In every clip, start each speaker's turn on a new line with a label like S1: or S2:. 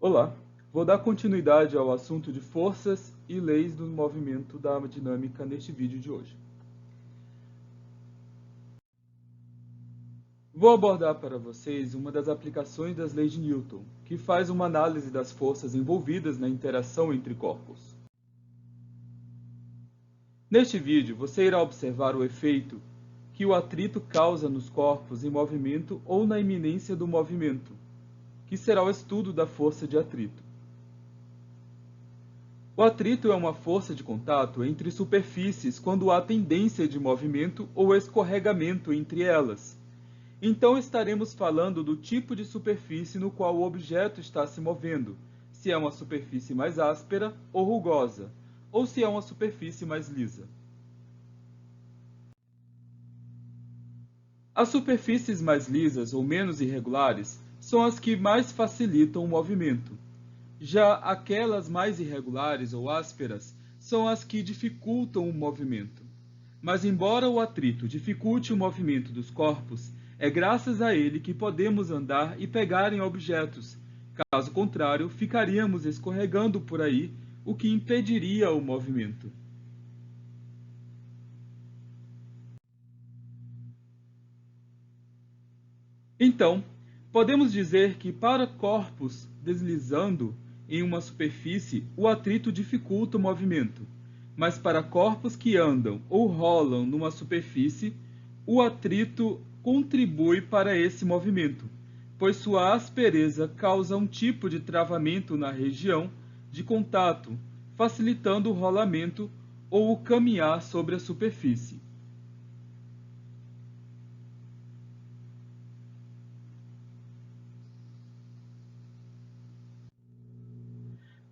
S1: Olá, vou dar continuidade ao assunto de forças e leis do movimento da dinâmica neste vídeo de hoje. Vou abordar para vocês uma das aplicações das leis de Newton, que faz uma análise das forças envolvidas na interação entre corpos. Neste vídeo, você irá observar o efeito que o atrito causa nos corpos em movimento ou na iminência do movimento, que será o estudo da força de atrito. O atrito é uma força de contato entre superfícies quando há tendência de movimento ou escorregamento entre elas. Então estaremos falando do tipo de superfície no qual o objeto está se movendo, se é uma superfície mais áspera ou rugosa, ou se é uma superfície mais lisa. As superfícies mais lisas ou menos irregulares são as que mais facilitam o movimento. Já aquelas mais irregulares ou ásperas são as que dificultam o movimento. Mas embora o atrito dificulte o movimento dos corpos, é graças a ele que podemos andar e pegar em objetos. Caso contrário, ficaríamos escorregando por aí, o que impediria o movimento. Então, podemos dizer que para corpos deslizando em uma superfície, o atrito dificulta o movimento, mas para corpos que andam ou rolam numa superfície, o atrito contribui para esse movimento, pois sua aspereza causa um tipo de travamento na região de contato, facilitando o rolamento ou o caminhar sobre a superfície.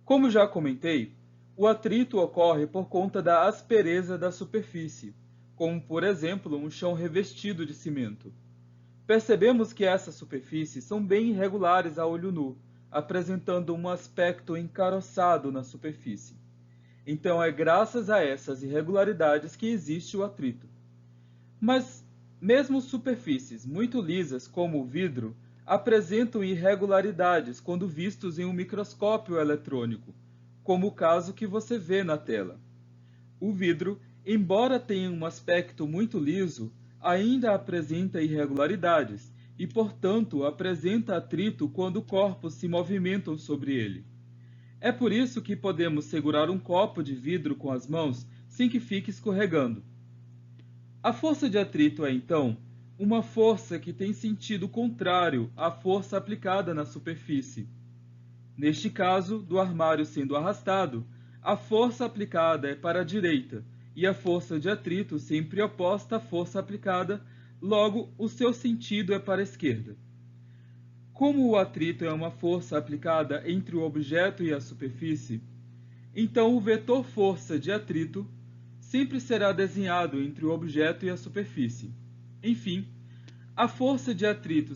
S1: Como já comentei, o atrito ocorre por conta da aspereza da superfície, como por exemplo um chão revestido de cimento. Percebemos que essas superfícies são bem irregulares a olho nu, apresentando um aspecto encaroçado na superfície. Então é graças a essas irregularidades que existe o atrito. Mas mesmo superfícies muito lisas, como o vidro, apresentam irregularidades quando vistos em um microscópio eletrônico, como o caso que você vê na tela. O vidro, embora tenha um aspecto muito liso, ainda apresenta irregularidades e, portanto, apresenta atrito quando corpos se movimentam sobre ele. É por isso que podemos segurar um copo de vidro com as mãos sem que fique escorregando. A força de atrito é, então, uma força que tem sentido contrário à força aplicada na superfície. Neste caso, do armário sendo arrastado, a força aplicada é para a direita e a força de atrito sempre oposta à força aplicada, logo o seu sentido é para a esquerda. Como o atrito é uma força aplicada entre o objeto e a superfície, então o vetor força de atrito sempre será desenhado entre o objeto e a superfície. Enfim, a força de atrito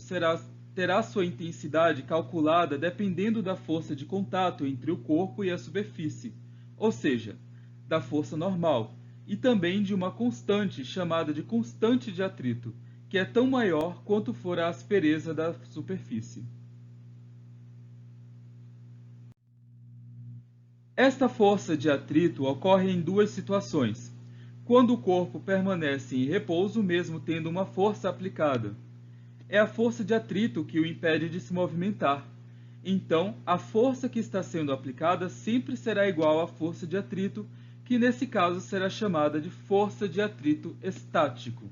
S1: terá sua intensidade calculada dependendo da força de contato entre o corpo e a superfície, ou seja, da força normal, e também de uma constante chamada de constante de atrito, que é tão maior quanto for a aspereza da superfície. Esta força de atrito ocorre em duas situações: quando o corpo permanece em repouso mesmo tendo uma força aplicada. É a força de atrito que o impede de se movimentar. Então, a força que está sendo aplicada sempre será igual à força de atrito, que nesse caso será chamada de força de atrito estático.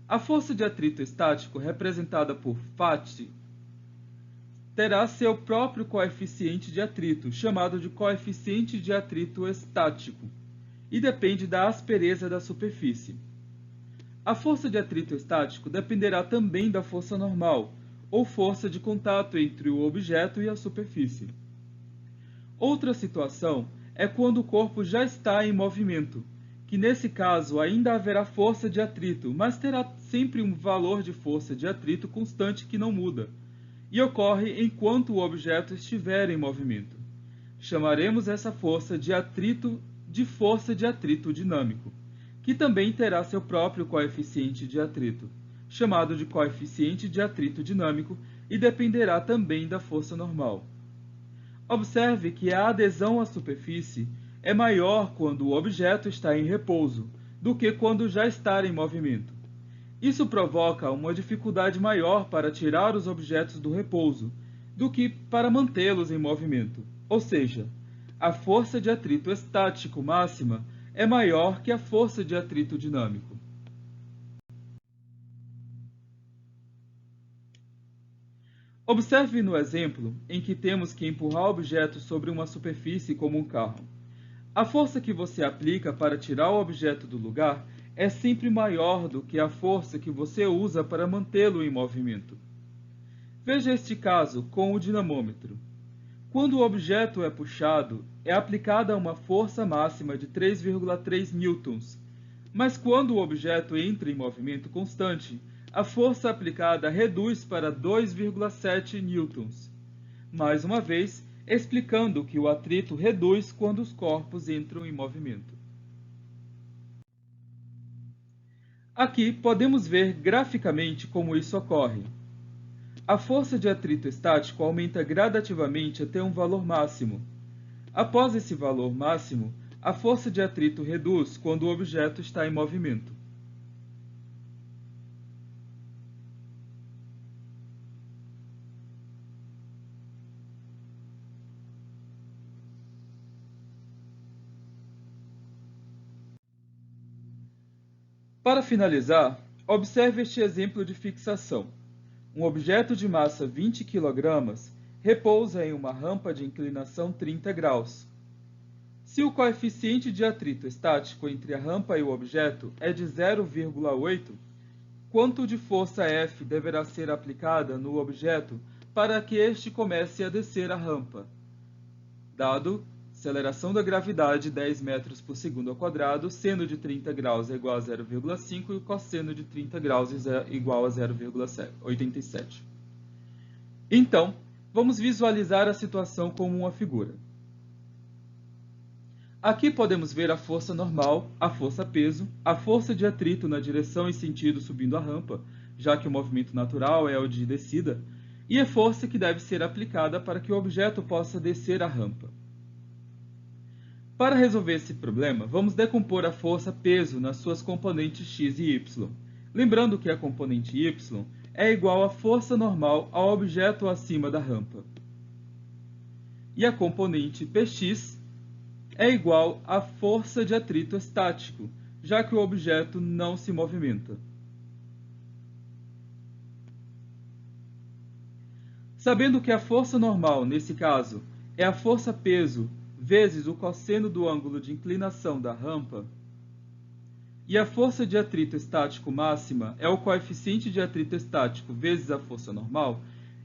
S1: A força de atrito estático, representada por Φ, terá seu próprio coeficiente de atrito, chamado de coeficiente de atrito estático, e depende da aspereza da superfície. A força de atrito estático dependerá também da força normal, ou força de contato entre o objeto e a superfície. Outra situação é quando o corpo já está em movimento, que nesse caso ainda haverá força de atrito, mas terá sempre um valor de força de atrito constante que não muda, e ocorre enquanto o objeto estiver em movimento. Chamaremos essa força de atrito de força de atrito dinâmico, que também terá seu próprio coeficiente de atrito, chamado de coeficiente de atrito dinâmico, e dependerá também da força normal. Observe que a adesão à superfície é maior quando o objeto está em repouso do que quando já está em movimento. Isso provoca uma dificuldade maior para tirar os objetos do repouso do que para mantê-los em movimento, ou seja, a força de atrito estático máxima é maior que a força de atrito dinâmico. Observe no exemplo em que temos que empurrar objetos sobre uma superfície como um carro. A força que você aplica para tirar o objeto do lugar é sempre maior do que a força que você usa para mantê-lo em movimento. Veja este caso com o dinamômetro. Quando o objeto é puxado, é aplicada uma força máxima de 3,3 newtons, mas quando o objeto entra em movimento constante, a força aplicada reduz para 2,7 newtons. Mais uma vez, explicando que o atrito reduz quando os corpos entram em movimento. Aqui podemos ver graficamente como isso ocorre. A força de atrito estático aumenta gradativamente até um valor máximo. Após esse valor máximo, a força de atrito reduz quando o objeto está em movimento. Para finalizar, observe este exemplo de fixação. Um objeto de massa 20 kg repousa em uma rampa de inclinação 30 graus. Se o coeficiente de atrito estático entre a rampa e o objeto é de 0,8, quanto de força F deverá ser aplicada no objeto para que este comece a descer a rampa? Dado aceleração da gravidade 10 metros por segundo ao quadrado, seno de 30 graus é igual a 0,5 e o cosseno de 30 graus é igual a 0,87. Então, vamos visualizar a situação como uma figura. Aqui podemos ver a força normal, a força peso, a força de atrito na direção e sentido subindo a rampa, já que o movimento natural é o de descida, e a força que deve ser aplicada para que o objeto possa descer a rampa. Para resolver esse problema, vamos decompor a força peso nas suas componentes x e y. Lembrando que a componente y é igual à força normal ao objeto acima da rampa. E a componente px é igual à força de atrito estático, já que o objeto não se movimenta. Sabendo que a força normal, nesse caso, é a força peso vezes o cosseno do ângulo de inclinação da rampa, e a força de atrito estático máxima é o coeficiente de atrito estático vezes a força normal,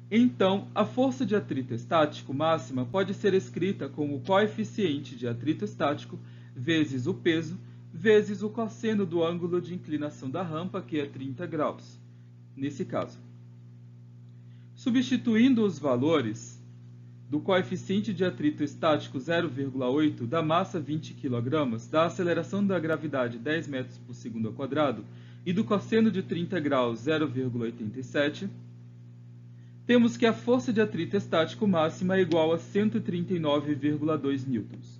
S1: então a força de atrito estático máxima pode ser escrita como o coeficiente de atrito estático vezes o peso vezes o cosseno do ângulo de inclinação da rampa, que é 30 graus, nesse caso. Substituindo os valores do coeficiente de atrito estático 0,8, da massa 20 kg, da aceleração da gravidade 10 metros por segundo ao quadrado e do cosseno de 30 graus 0,87, temos que a força de atrito estático máxima é igual a 139,2 newtons.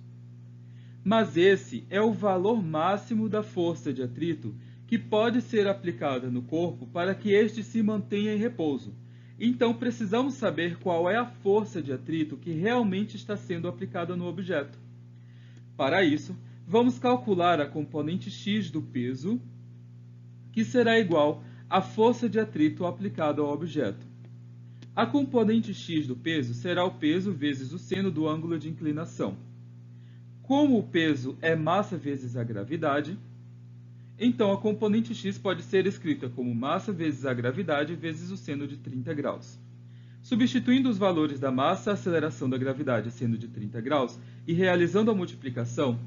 S1: Mas esse é o valor máximo da força de atrito que pode ser aplicada no corpo para que este se mantenha em repouso. Então, precisamos saber qual é a força de atrito que realmente está sendo aplicada no objeto. Para isso, vamos calcular a componente x do peso, que será igual à força de atrito aplicada ao objeto. A componente x do peso será o peso vezes o seno do ângulo de inclinação. Como o peso é massa vezes a gravidade, então a componente x pode ser escrita como massa vezes a gravidade vezes o seno de 30 graus. Substituindo os valores da massa, a aceleração da gravidade seno de 30 graus e realizando a multiplicação,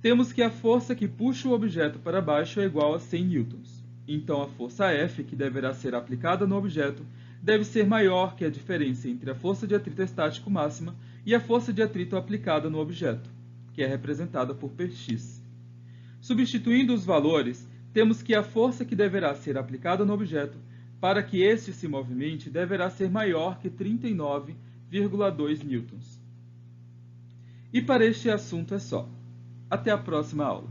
S1: temos que a força que puxa o objeto para baixo é igual a 100 newtons. Então a força F, que deverá ser aplicada no objeto, deve ser maior que a diferença entre a força de atrito estático máxima e a força de atrito aplicada no objeto, que é representada por Px. Substituindo os valores, temos que a força que deverá ser aplicada no objeto para que este se movimente deverá ser maior que 39,2 newtons. E para este assunto é só. Até a próxima aula.